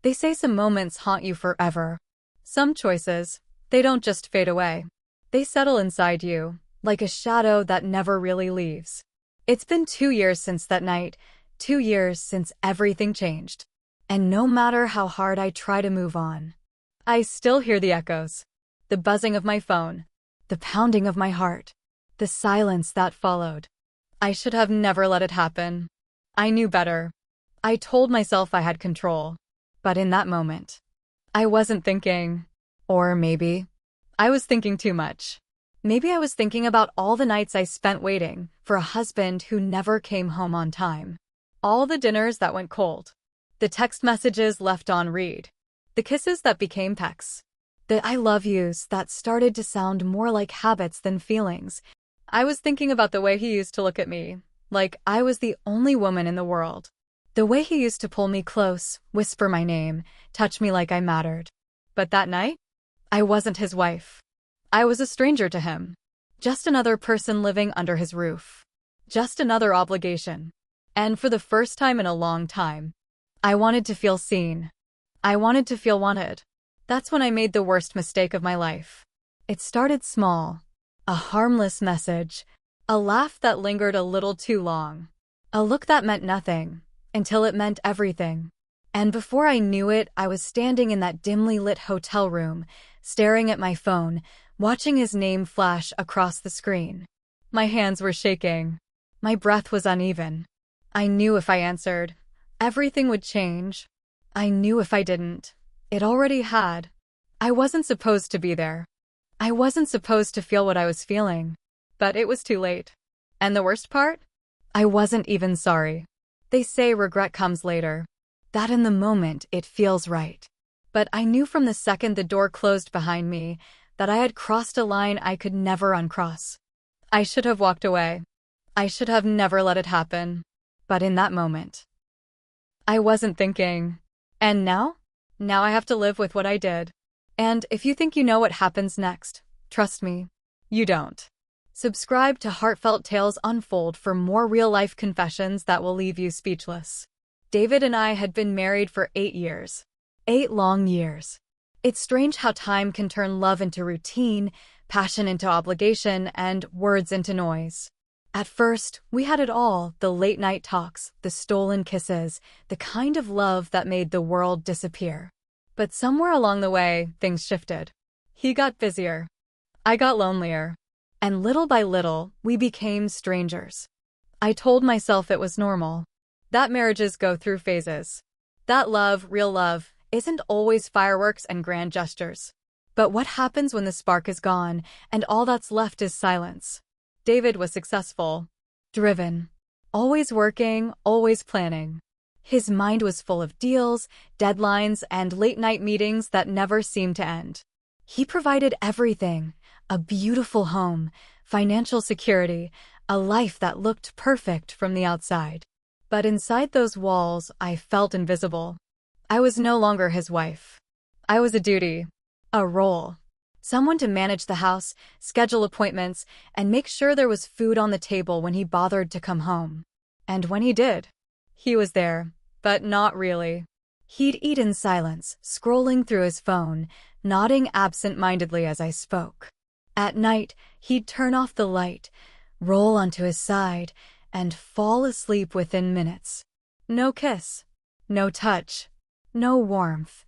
They say some moments haunt you forever. Some choices, they don't just fade away. They settle inside you, like a shadow that never really leaves. It's been 2 years since that night, 2 years since everything changed. And no matter how hard I try to move on, I still hear the echoes. The buzzing of my phone, the pounding of my heart, the silence that followed. I should have never let it happen. I knew better. I told myself I had control. But in that moment, I wasn't thinking. Or maybe I was thinking too much. Maybe I was thinking about all the nights I spent waiting for a husband who never came home on time. All the dinners that went cold. The text messages left on read. The kisses that became pecks. The I love yous that started to sound more like habits than feelings. I was thinking about the way he used to look at me, like I was the only woman in the world. The way he used to pull me close, whisper my name, touch me like I mattered. But that night, I wasn't his wife. I was a stranger to him. Just another person living under his roof. Just another obligation. And for the first time in a long time, I wanted to feel seen. I wanted to feel wanted. That's when I made the worst mistake of my life. It started small. A harmless message. A laugh that lingered a little too long. A look that meant nothing, until it meant everything. And before I knew it, I was standing in that dimly lit hotel room, staring at my phone, watching his name flash across the screen. My hands were shaking. My breath was uneven. I knew if I answered, everything would change. I knew if I didn't, it already had. I wasn't supposed to be there. I wasn't supposed to feel what I was feeling. But it was too late. And the worst part? I wasn't even sorry. They say regret comes later. That in the moment it feels right. But I knew from the second the door closed behind me that I had crossed a line I could never uncross. I should have walked away. I should have never let it happen. But in that moment, I wasn't thinking. And now? Now I have to live with what I did. And if you think you know what happens next, trust me, you don't. Subscribe to Heartfelt Tales Unfold for more real-life confessions that will leave you speechless. David and I had been married for 8 years. 8 long years. It's strange how time can turn love into routine, passion into obligation, and words into noise. At first, we had it all, the late-night talks, the stolen kisses, the kind of love that made the world disappear. But somewhere along the way, things shifted. He got busier. I got lonelier. And little by little, we became strangers. I told myself it was normal. That marriages go through phases. That love, real love, isn't always fireworks and grand gestures. But what happens when the spark is gone, and all that's left is silence? David was successful, driven, always working, always planning. His mind was full of deals, deadlines, and late-night meetings that never seemed to end. He provided everything, a beautiful home, financial security, a life that looked perfect from the outside. But inside those walls, I felt invisible. I was no longer his wife. I was a duty, a role. Someone to manage the house, schedule appointments, and make sure there was food on the table when he bothered to come home. And when he did, he was there, but not really. He'd eat in silence, scrolling through his phone, nodding absent-mindedly as I spoke. At night, he'd turn off the light, roll onto his side, and fall asleep within minutes. No kiss, no touch, no warmth.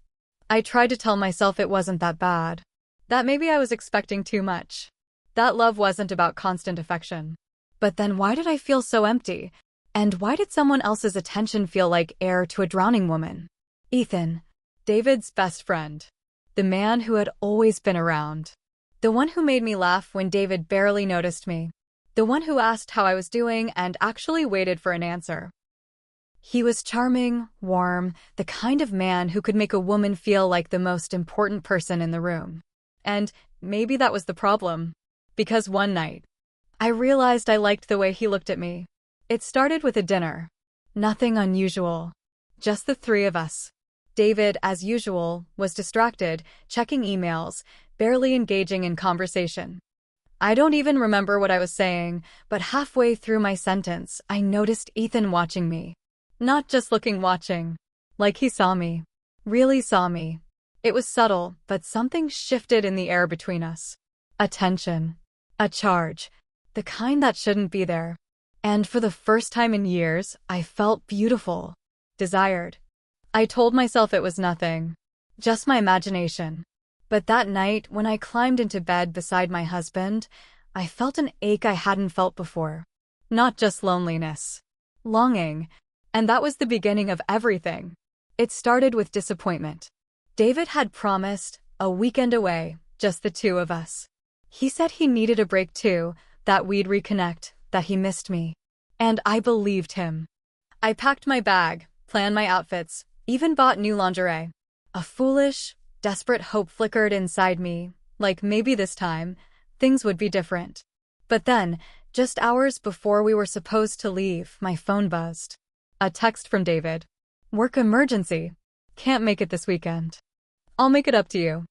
I tried to tell myself it wasn't that bad. That maybe I was expecting too much. That love wasn't about constant affection. But then why did I feel so empty? And why did someone else's attention feel like air to a drowning woman? Ethan, David's best friend. The man who had always been around. The one who made me laugh when David barely noticed me. The one who asked how I was doing and actually waited for an answer. He was charming, warm, the kind of man who could make a woman feel like the most important person in the room. And maybe that was the problem. Because one night, I realized I liked the way he looked at me. It started with a dinner. Nothing unusual. Just the three of us. David, as usual, was distracted, checking emails, barely engaging in conversation. I don't even remember what I was saying, but halfway through my sentence, I noticed Ethan watching me. Not just watching. Like he saw me. really saw me. It was subtle, but something shifted in the air between us. A tension. A charge. The kind that shouldn't be there. And for the first time in years, I felt beautiful. Desired. I told myself it was nothing. Just my imagination. But that night, when I climbed into bed beside my husband, I felt an ache I hadn't felt before. Not just loneliness. Longing. And that was the beginning of everything. It started with disappointment. David had promised a weekend away, just the two of us. He said he needed a break too, that we'd reconnect, that he missed me. And I believed him. I packed my bag, planned my outfits, even bought new lingerie. A foolish, desperate hope flickered inside me, like maybe this time, things would be different. But then, just hours before we were supposed to leave, my phone buzzed. A text from David. Work emergency. Can't make it this weekend. I'll make it up to you.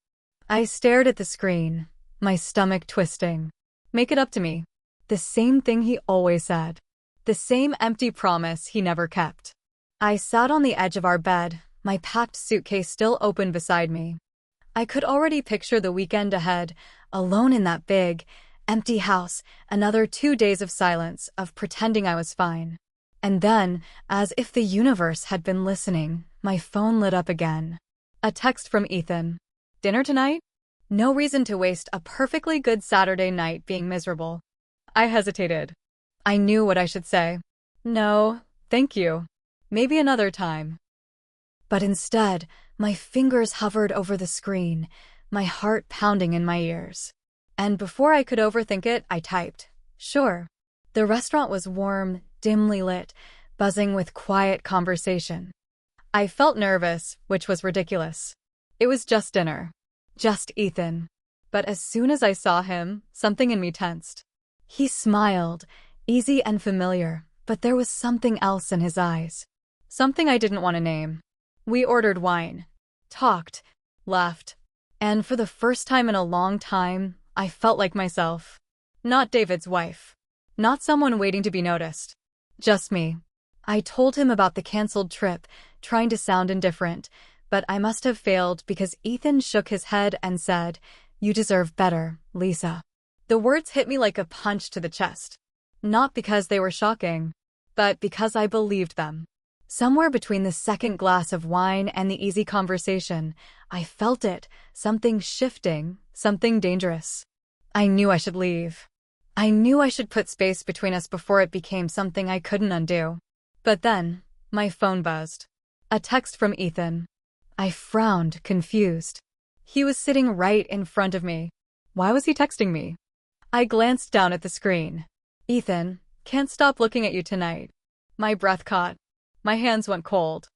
I stared at the screen, my stomach twisting. Make it up to me. The same thing he always said. The same empty promise he never kept. I sat on the edge of our bed, my packed suitcase still open beside me. I could already picture the weekend ahead, alone in that big, empty house, another 2 days of silence, of pretending I was fine. And then, as if the universe had been listening, my phone lit up again. A text from Ethan. Dinner tonight? No reason to waste a perfectly good Saturday night being miserable. I hesitated. I knew what I should say. No, thank you. Maybe another time. But instead, my fingers hovered over the screen, my heart pounding in my ears. And before I could overthink it, I typed, sure. The restaurant was warm, dimly lit, buzzing with quiet conversation. I felt nervous, which was ridiculous. It was just dinner. Just Ethan. But as soon as I saw him, something in me tensed. He smiled, easy and familiar, but there was something else in his eyes. Something I didn't want to name. We ordered wine, talked, laughed, and for the first time in a long time, I felt like myself. Not David's wife. Not someone waiting to be noticed. Just me. I told him about the canceled trip, trying to sound indifferent, but I must have failed because Ethan shook his head and said, "You deserve better, Lisa." The words hit me like a punch to the chest. Not because they were shocking, but because I believed them. Somewhere between the second glass of wine and the easy conversation, I felt it, something shifting, something dangerous. I knew I should leave. I knew I should put space between us before it became something I couldn't undo. But then, my phone buzzed. A text from Ethan. I frowned, confused. He was sitting right in front of me. Why was he texting me? I glanced down at the screen. Ethan, can't stop looking at you tonight. My breath caught. My hands went cold.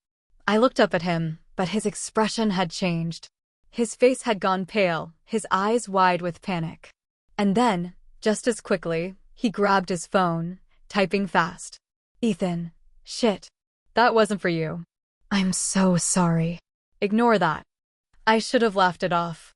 I looked up at him, but his expression had changed. His face had gone pale, his eyes wide with panic. And then, just as quickly, he grabbed his phone, typing fast. Ethan, shit. That wasn't for you. I'm so sorry. Ignore that. I should have laughed it off.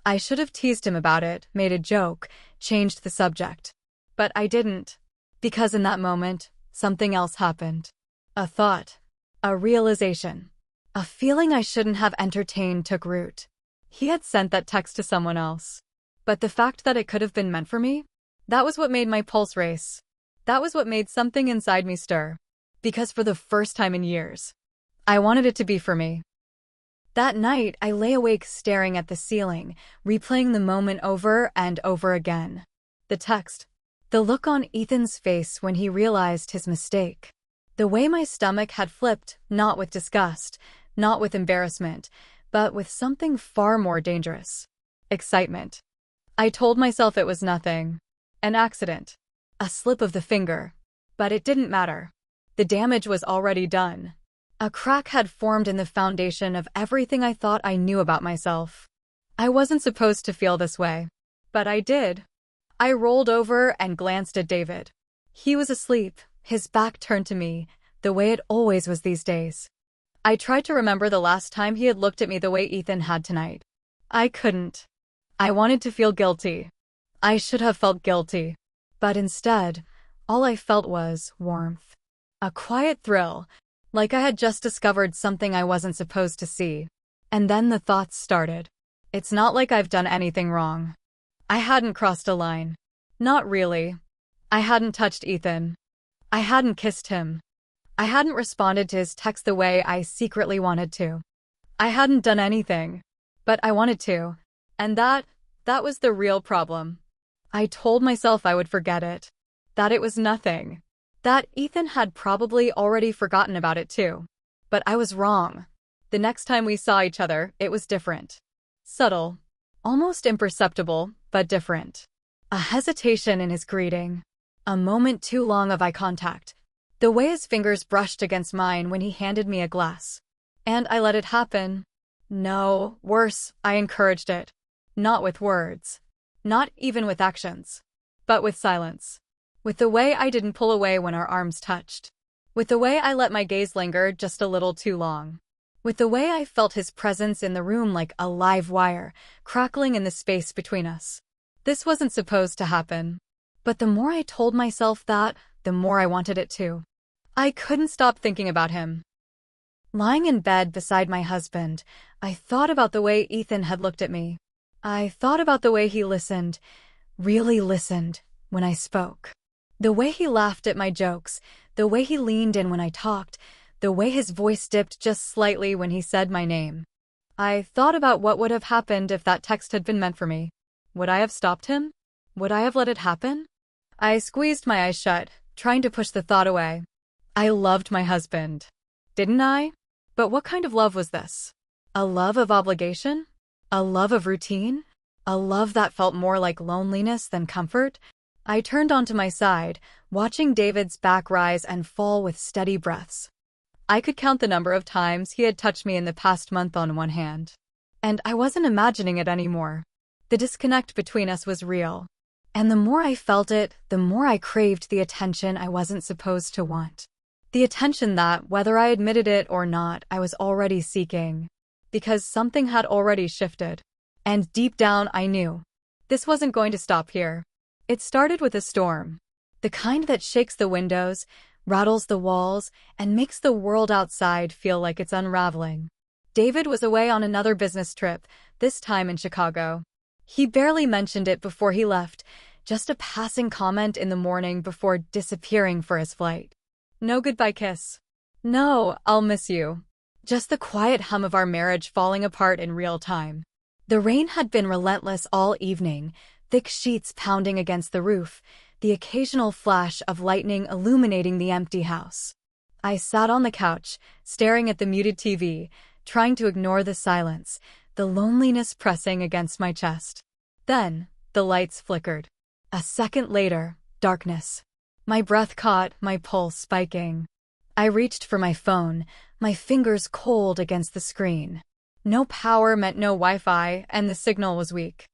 I should have teased him about it, made a joke, changed the subject. But I didn't. Because in that moment, something else happened. A thought. A realization. A feeling I shouldn't have entertained took root. He had sent that text to someone else. But the fact that it could have been meant for me? That was what made my pulse race. That was what made something inside me stir. Because for the first time in years, I wanted it to be for me. That night, I lay awake staring at the ceiling, replaying the moment over and over again. The text. The look on Ethan's face when he realized his mistake. The way my stomach had flipped, not with disgust, not with embarrassment, but with something far more dangerous. Excitement. I told myself it was nothing. An accident. A slip of the finger. But it didn't matter. The damage was already done. A crack had formed in the foundation of everything I thought I knew about myself. I wasn't supposed to feel this way. But I did. I rolled over and glanced at David. He was asleep, his back turned to me, the way it always was these days. I tried to remember the last time he had looked at me the way Ethan had tonight. I couldn't. I wanted to feel guilty. I should have felt guilty. But instead, all I felt was warmth. A quiet thrill, like I had just discovered something I wasn't supposed to see. And then the thoughts started. It's not like I've done anything wrong. I hadn't crossed a line. Not really. I hadn't touched Ethan. I hadn't kissed him. I hadn't responded to his text the way I secretly wanted to. I hadn't done anything. But I wanted to. And that was the real problem. I told myself I would forget it. That it was nothing. That Ethan had probably already forgotten about it too. But I was wrong. The next time we saw each other, it was different. Subtle. Almost imperceptible, but different. A hesitation in his greeting. A moment too long of eye contact. The way his fingers brushed against mine when he handed me a glass. And I let it happen. No, worse, I encouraged it. Not with words. Not even with actions. But with silence. With the way I didn't pull away when our arms touched. With the way I let my gaze linger just a little too long. With the way I felt his presence in the room like a live wire, crackling in the space between us. This wasn't supposed to happen. But the more I told myself that, the more I wanted it to. I couldn't stop thinking about him. Lying in bed beside my husband, I thought about the way Ethan had looked at me. I thought about the way he listened, really listened, when I spoke. The way he laughed at my jokes, the way he leaned in when I talked, the way his voice dipped just slightly when he said my name. I thought about what would have happened if that text had been meant for me. Would I have stopped him? Would I have let it happen? I squeezed my eyes shut, trying to push the thought away. I loved my husband. Didn't I? But what kind of love was this? A love of obligation? A love of routine? A love that felt more like loneliness than comfort? I turned onto my side, watching David's back rise and fall with steady breaths. I could count the number of times he had touched me in the past month on one hand. And I wasn't imagining it anymore. The disconnect between us was real. And the more I felt it, the more I craved the attention I wasn't supposed to want. The attention that, whether I admitted it or not, I was already seeking. Because something had already shifted. And deep down I knew. This wasn't going to stop here. It started with a storm. The kind that shakes the windows, rattles the walls, and makes the world outside feel like it's unraveling. David was away on another business trip, this time in Chicago. He barely mentioned it before he left, just a passing comment in the morning before disappearing for his flight. No goodbye kiss. No, I'll miss you. Just the quiet hum of our marriage falling apart in real time. The rain had been relentless all evening, thick sheets pounding against the roof, the occasional flash of lightning illuminating the empty house. I sat on the couch, staring at the muted TV, trying to ignore the silence, the loneliness pressing against my chest. Then, the lights flickered. A second later, darkness. My breath caught, my pulse spiking. I reached for my phone, my fingers cold against the screen. No power meant no Wi-Fi, and the signal was weak.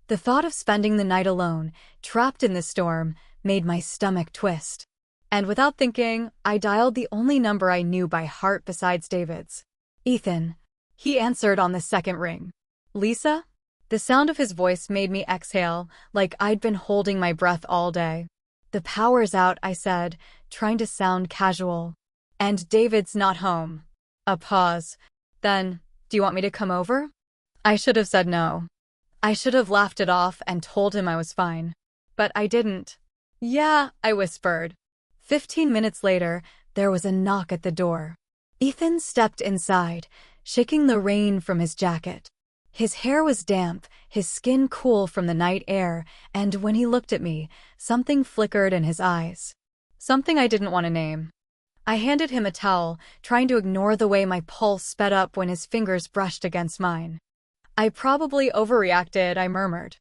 The thought of spending the night alone, trapped in the storm, made my stomach twist. And without thinking, I dialed the only number I knew by heart besides David's. Ethan. He answered on the second ring. Lisa? The sound of his voice made me exhale, like I'd been holding my breath all day. The power's out, I said, trying to sound casual. And David's not home. A pause. Then, do you want me to come over? I should have said no. I should have laughed it off and told him I was fine. But I didn't. Yeah, I whispered. 15 minutes later, there was a knock at the door. Ethan stepped inside, shaking the rain from his jacket. His hair was damp, his skin cool from the night air, and when he looked at me, something flickered in his eyes. Something I didn't want to name. I handed him a towel, trying to ignore the way my pulse sped up when his fingers brushed against mine. I probably overreacted, I murmured.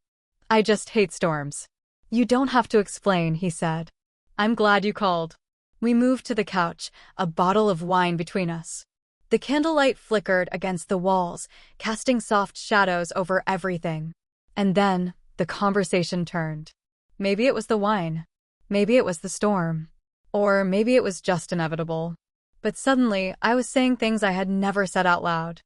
I just hate storms. You don't have to explain, he said. I'm glad you called. We moved to the couch, a bottle of wine between us. The candlelight flickered against the walls, casting soft shadows over everything. And then, the conversation turned. Maybe it was the wine. Maybe it was the storm. Or maybe it was just inevitable. But suddenly, I was saying things I had never said out loud.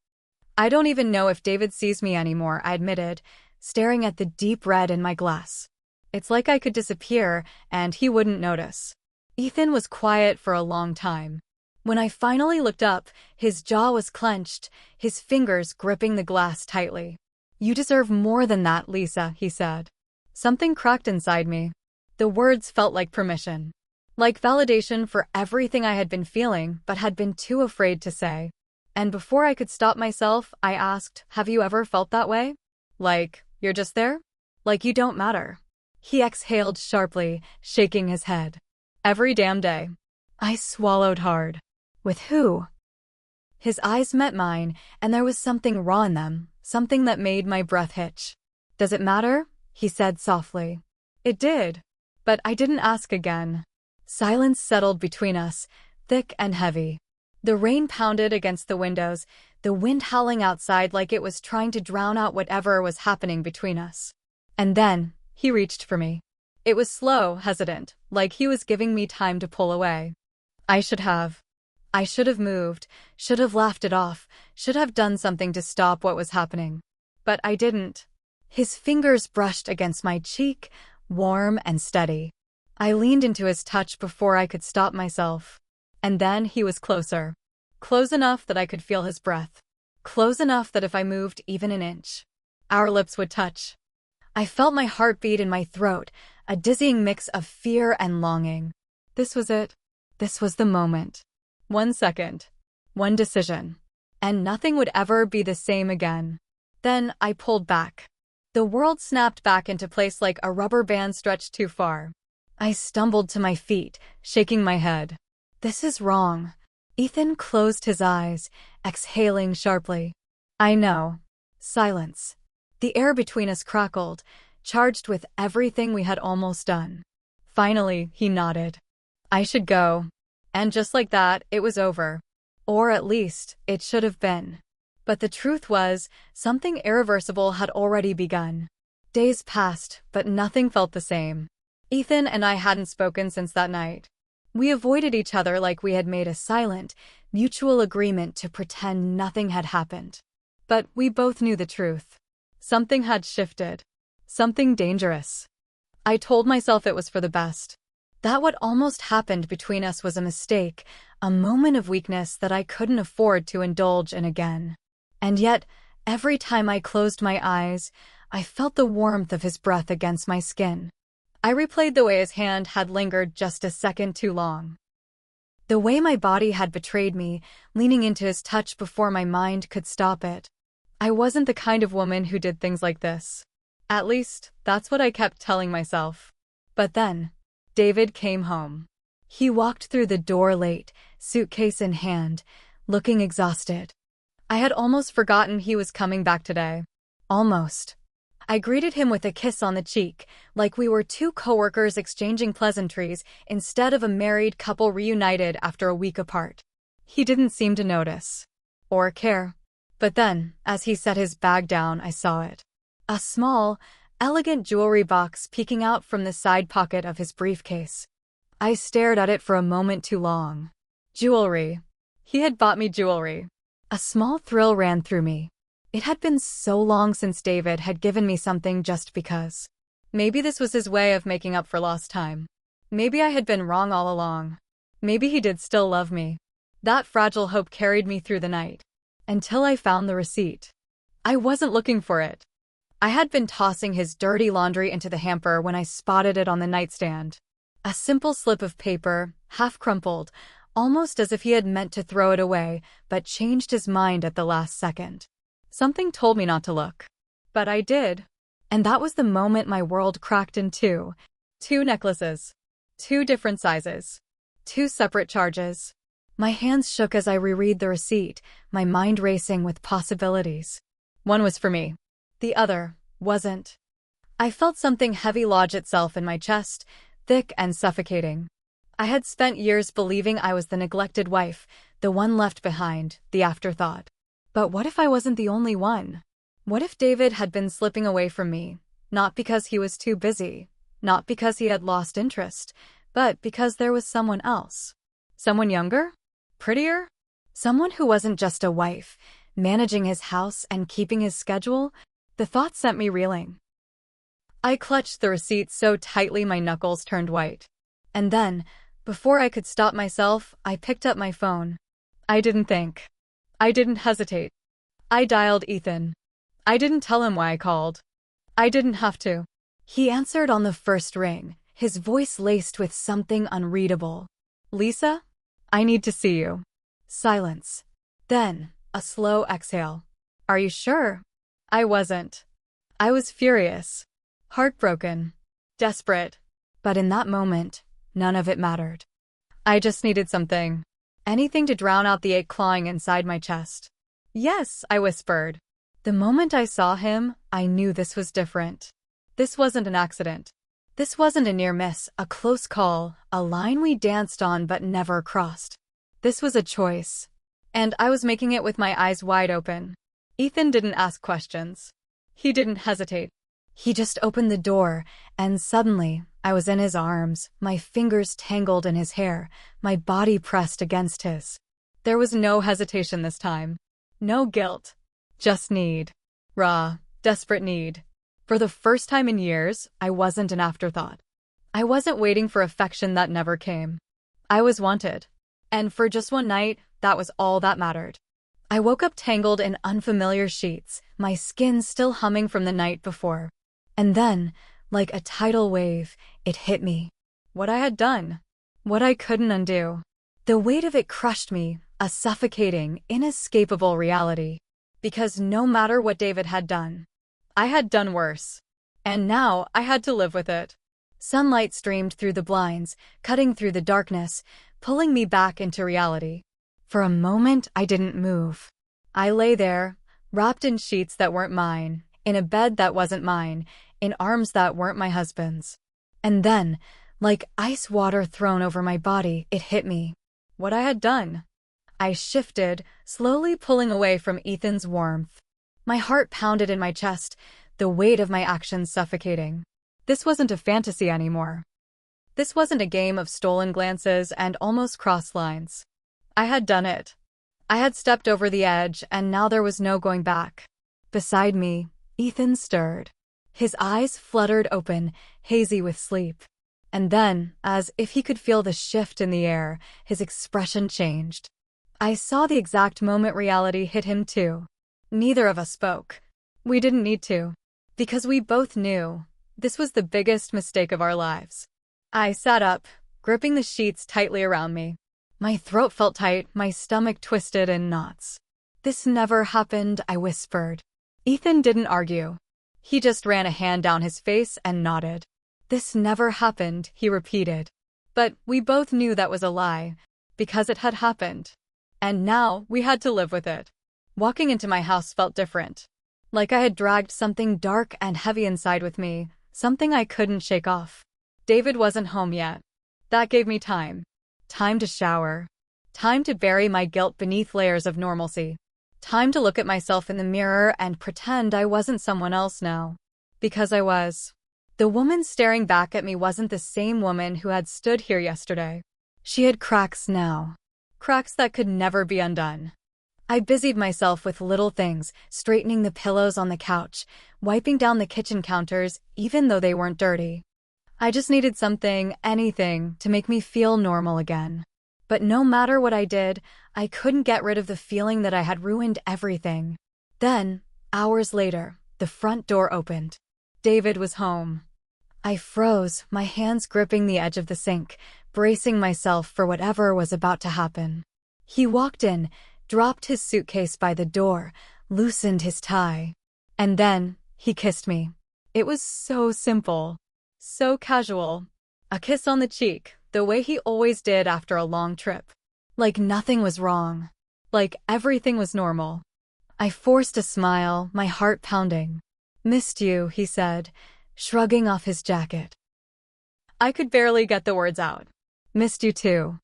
I don't even know if David sees me anymore, I admitted, staring at the deep red in my glass. It's like I could disappear, and he wouldn't notice. Ethan was quiet for a long time. When I finally looked up, his jaw was clenched, his fingers gripping the glass tightly. "You deserve more than that, Lisa," he said. Something cracked inside me. The words felt like permission. Like validation for everything I had been feeling but had been too afraid to say. And before I could stop myself, I asked, "Have you ever felt that way? Like, you're just there? Like you don't matter?" He exhaled sharply, shaking his head. "Every damn day." I swallowed hard. "With who?" His eyes met mine, and there was something raw in them, something that made my breath hitch. "Does it matter?" he said softly. It did. But I didn't ask again. Silence settled between us, thick and heavy. The rain pounded against the windows, the wind howling outside like it was trying to drown out whatever was happening between us. And then, he reached for me. It was slow, hesitant, like he was giving me time to pull away. I should have moved, should have laughed it off, should have done something to stop what was happening. But I didn't. His fingers brushed against my cheek, warm and steady. I leaned into his touch before I could stop myself. And then he was closer. Close enough that I could feel his breath. Close enough that if I moved even an inch, our lips would touch. I felt my heart beat in my throat, a dizzying mix of fear and longing. This was it. This was the moment. 1 second. One decision. And nothing would ever be the same again. Then I pulled back. The world snapped back into place like a rubber band stretched too far. I stumbled to my feet, shaking my head. "This is wrong." Ethan closed his eyes, exhaling sharply. "I know." Silence. The air between us crackled, charged with everything we had almost done. Finally, he nodded. "I should go." And just like that, it was over. Or at least, it should have been. But the truth was, something irreversible had already begun. Days passed, but nothing felt the same. Ethan and I hadn't spoken since that night. We avoided each other like we had made a silent, mutual agreement to pretend nothing had happened. But we both knew the truth. Something had shifted. Something dangerous. I told myself it was for the best. That what almost happened between us was a mistake, a moment of weakness that I couldn't afford to indulge in again. And yet, every time I closed my eyes, I felt the warmth of his breath against my skin. I replayed the way his hand had lingered just a second too long. The way my body had betrayed me, leaning into his touch before my mind could stop it. I wasn't the kind of woman who did things like this. At least, that's what I kept telling myself. But then, David came home. He walked through the door late, suitcase in hand, looking exhausted. I had almost forgotten he was coming back today. Almost. I greeted him with a kiss on the cheek, like we were two coworkers exchanging pleasantries instead of a married couple reunited after a week apart. He didn't seem to notice. Or care. But then, as he set his bag down, I saw it. A small, elegant jewelry box peeking out from the side pocket of his briefcase. I stared at it for a moment too long. Jewelry. He had bought me jewelry. A small thrill ran through me. It had been so long since David had given me something just because. Maybe this was his way of making up for lost time. Maybe I had been wrong all along. Maybe he did still love me. That fragile hope carried me through the night. Until I found the receipt. I wasn't looking for it. I had been tossing his dirty laundry into the hamper when I spotted it on the nightstand. A simple slip of paper, half crumpled, almost as if he had meant to throw it away, but changed his mind at the last second. Something told me not to look. But I did. And that was the moment my world cracked in two. 2 necklaces. 2 different sizes. 2 separate charges. My hands shook as I reread the receipt, my mind racing with possibilities. One was for me. The other wasn't. I felt something heavy lodge itself in my chest, thick and suffocating. I had spent years believing I was the neglected wife, the one left behind, the afterthought. But what if I wasn't the only one? What if David had been slipping away from me, not because he was too busy, not because he had lost interest, but because there was someone else? Someone younger? Prettier? Someone who wasn't just a wife, managing his house and keeping his schedule? The thought sent me reeling. I clutched the receipt so tightly my knuckles turned white. And then, Before I could stop myself, I picked up my phone. I didn't think. I didn't hesitate. I dialed Ethan. I didn't tell him why I called. I didn't have to. He answered on the first ring, his voice laced with something unreadable. Lisa? I need to see you. Silence. Then, a slow exhale. Are you sure? I wasn't. I was furious. Heartbroken. Desperate. But in that moment, none of it mattered. I just needed something. Anything to drown out the ache clawing inside my chest. Yes, I whispered. The moment I saw him, I knew this was different. This wasn't an accident. This wasn't a near miss, a close call, a line we danced on but never crossed. This was a choice. And I was making it with my eyes wide open. Ethan didn't ask questions. He didn't hesitate. He just opened the door, and suddenly, I was in his arms, my fingers tangled in his hair, my body pressed against his. There was no hesitation this time. No guilt. Just need. Raw, desperate need. For the first time in years, I wasn't an afterthought. I wasn't waiting for affection that never came. I was wanted. And for just one night, that was all that mattered. I woke up tangled in unfamiliar sheets, my skin still humming from the night before. And then, like a tidal wave, it hit me. What I had done. What I couldn't undo. The weight of it crushed me, a suffocating, inescapable reality. Because no matter what David had done, I had done worse. And now I had to live with it. Sunlight streamed through the blinds, cutting through the darkness, pulling me back into reality. For a moment, I didn't move. I lay there, wrapped in sheets that weren't mine, in a bed that wasn't mine, in arms that weren't my husband's. And then, like ice water thrown over my body, it hit me. What I had done. I shifted, slowly pulling away from Ethan's warmth. My heart pounded in my chest, the weight of my actions suffocating. This wasn't a fantasy anymore. This wasn't a game of stolen glances and almost crossed lines. I had done it. I had stepped over the edge, and now there was no going back. Beside me, Ethan stirred. His eyes fluttered open, hazy with sleep. And then, as if he could feel the shift in the air, his expression changed. I saw the exact moment reality hit him too. Neither of us spoke. We didn't need to. Because we both knew. This was the biggest mistake of our lives. I sat up, gripping the sheets tightly around me. My throat felt tight, my stomach twisted in knots. This never happened, I whispered. Ethan didn't argue. He just ran a hand down his face and nodded. This never happened, he repeated. But we both knew that was a lie, because it had happened. And now we had to live with it. Walking into my house felt different. Like I had dragged something dark and heavy inside with me, something I couldn't shake off. David wasn't home yet. That gave me time. Time to shower. Time to bury my guilt beneath layers of normalcy. Time to look at myself in the mirror and pretend I wasn't someone else now. Because I was. The woman staring back at me wasn't the same woman who had stood here yesterday. She had cracks now. Cracks that could never be undone. I busied myself with little things, straightening the pillows on the couch, wiping down the kitchen counters, even though they weren't dirty. I just needed something, anything, to make me feel normal again. But no matter what I did, I couldn't get rid of the feeling that I had ruined everything. Then, hours later, the front door opened. David was home. I froze, my hands gripping the edge of the sink, bracing myself for whatever was about to happen. He walked in, dropped his suitcase by the door, loosened his tie. And then, he kissed me. It was so simple. So casual. A kiss on the cheek, the way he always did after a long trip. Like nothing was wrong. Like everything was normal. I forced a smile, my heart pounding. Missed you, he said, shrugging off his jacket. I could barely get the words out. Missed you too.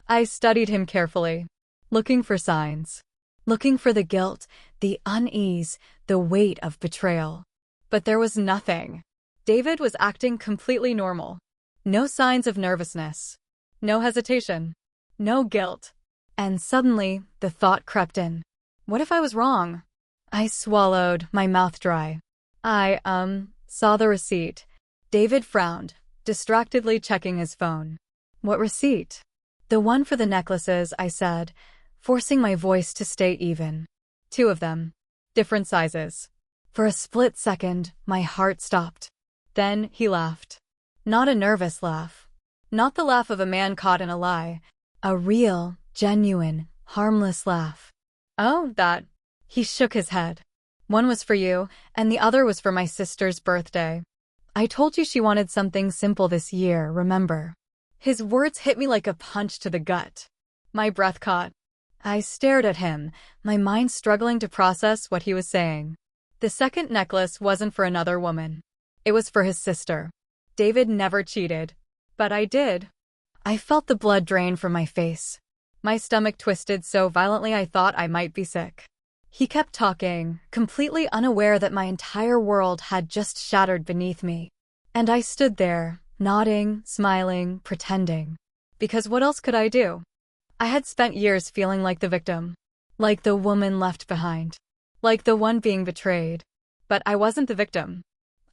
I studied him carefully, looking for signs. Looking for the guilt, the unease, the weight of betrayal. But there was nothing. David was acting completely normal. No signs of nervousness. No hesitation. No guilt. And suddenly, the thought crept in. What if I was wrong? I swallowed, my mouth dry. I, saw the receipt. David frowned, distractedly checking his phone. What receipt? The one for the necklaces, I said, forcing my voice to stay even. 2 of them. Different sizes. For a split second, my heart stopped. Then he laughed. Not a nervous laugh. Not the laugh of a man caught in a lie. A real, genuine, harmless laugh. Oh, that. He shook his head. One was for you, and the other was for my sister's birthday. I told you she wanted something simple this year, remember? His words hit me like a punch to the gut. My breath caught. I stared at him, my mind struggling to process what he was saying. The second necklace wasn't for another woman. It was for his sister. David never cheated. But I did. I felt the blood drain from my face. My stomach twisted so violently I thought I might be sick. He kept talking, completely unaware that my entire world had just shattered beneath me. And I stood there, nodding, smiling, pretending. Because what else could I do? I had spent years feeling like the victim. Like the woman left behind. Like the one being betrayed. But I wasn't the victim.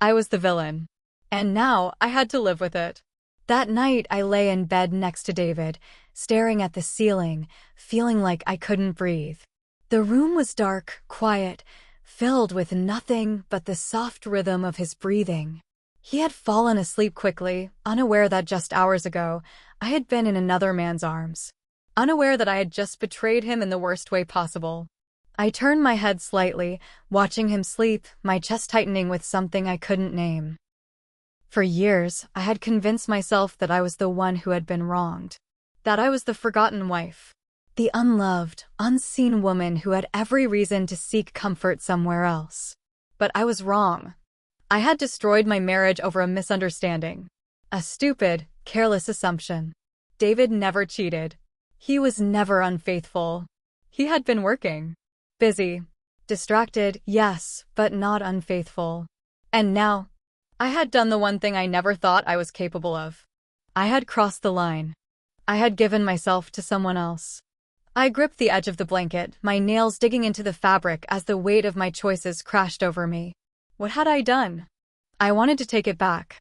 I was the villain. And now I had to live with it. That night I lay in bed next to David, staring at the ceiling, feeling like I couldn't breathe. The room was dark, quiet, filled with nothing but the soft rhythm of his breathing. He had fallen asleep quickly, unaware that just hours ago, I had been in another man's arms. Unaware that I had just betrayed him in the worst way possible. I turned my head slightly, watching him sleep, my chest tightening with something I couldn't name. For years, I had convinced myself that I was the one who had been wronged. That I was the forgotten wife. The unloved, unseen woman who had every reason to seek comfort somewhere else. But I was wrong. I had destroyed my marriage over a misunderstanding. A stupid, careless assumption. David never cheated. He was never unfaithful. He had been working. Busy. Distracted, yes, but not unfaithful. And now, I had done the one thing I never thought I was capable of. I had crossed the line. I had given myself to someone else. I gripped the edge of the blanket, my nails digging into the fabric as the weight of my choices crashed over me. What had I done? I wanted to take it back.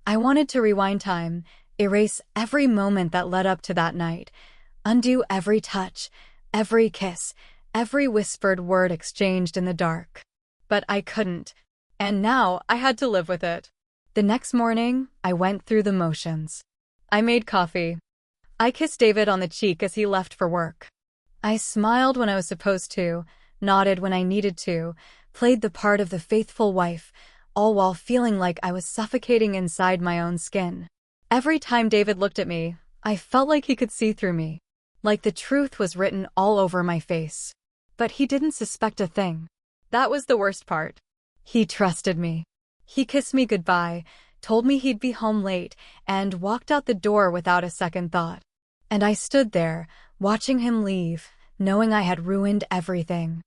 I wanted to rewind time, erase every moment that led up to that night, undo every touch, every kiss, every whispered word exchanged in the dark. But I couldn't. And now I had to live with it. The next morning, I went through the motions. I made coffee. I kissed David on the cheek as he left for work. I smiled when I was supposed to, nodded when I needed to, played the part of the faithful wife, all while feeling like I was suffocating inside my own skin. Every time David looked at me, I felt like he could see through me, like the truth was written all over my face. But he didn't suspect a thing. That was the worst part. He trusted me. He kissed me goodbye, told me he'd be home late, and walked out the door without a second thought. And I stood there, watching him leave, knowing I had ruined everything.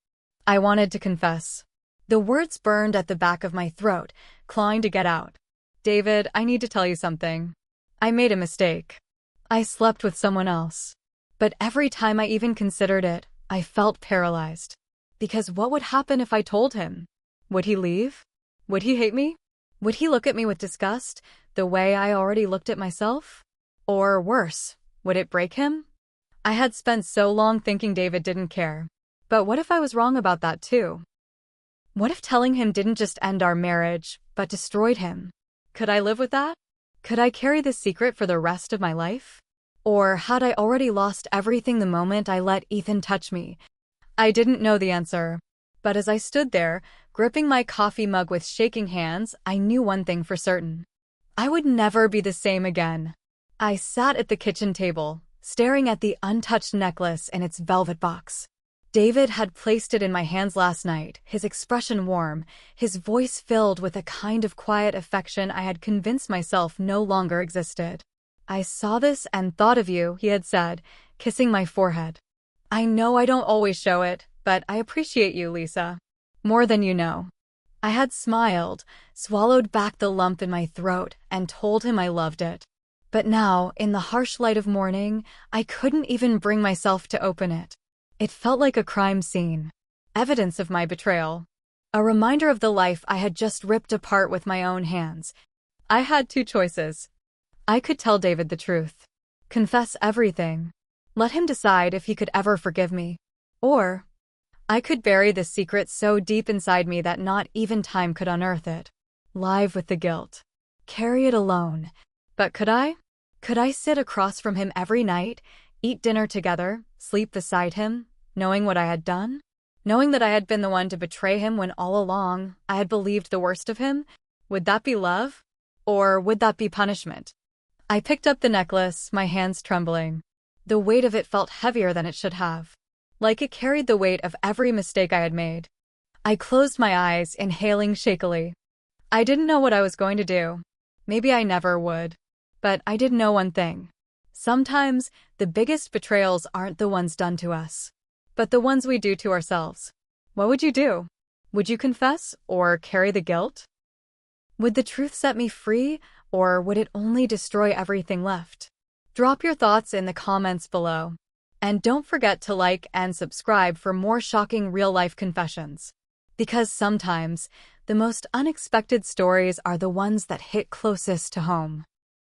I wanted to confess. The words burned at the back of my throat, clawing to get out. David, I need to tell you something. I made a mistake. I slept with someone else. But every time I even considered it, I felt paralyzed. Because what would happen if I told him? Would he leave? Would he hate me? Would he look at me with disgust, the way I already looked at myself? Or worse, would it break him? I had spent so long thinking David didn't care. But what if I was wrong about that too? What if telling him didn't just end our marriage, but destroyed him? Could I live with that? Could I carry this secret for the rest of my life? Or had I already lost everything the moment I let Ethan touch me? I didn't know the answer. But as I stood there, gripping my coffee mug with shaking hands, I knew one thing for certain. I would never be the same again. I sat at the kitchen table, staring at the untouched necklace in its velvet box. David had placed it in my hands last night, his expression warm, his voice filled with a kind of quiet affection I had convinced myself no longer existed. I saw this and thought of you, he had said, kissing my forehead. I know I don't always show it, but I appreciate you, Lisa. More than you know. I had smiled, swallowed back the lump in my throat, and told him I loved it. But now, in the harsh light of morning, I couldn't even bring myself to open it. It felt like a crime scene. Evidence of my betrayal. A reminder of the life I had just ripped apart with my own hands. I had two choices. I could tell David the truth. Confess everything. Let him decide if he could ever forgive me. Or, I could bury the secret so deep inside me that not even time could unearth it. Live with the guilt. Carry it alone. But could I? Could I sit across from him every night, eat dinner together, sleep beside him, knowing what I had done? Knowing that I had been the one to betray him when all along I had believed the worst of him? Would that be love? Or would that be punishment? I picked up the necklace, my hands trembling. The weight of it felt heavier than it should have. Like it carried the weight of every mistake I had made. I closed my eyes, inhaling shakily. I didn't know what I was going to do. Maybe I never would. But I did know one thing. Sometimes, the biggest betrayals aren't the ones done to us, but the ones we do to ourselves. What would you do? Would you confess or carry the guilt? Would the truth set me free, or would it only destroy everything left? Drop your thoughts in the comments below. And don't forget to like and subscribe for more shocking real-life confessions. Because sometimes, the most unexpected stories are the ones that hit closest to home.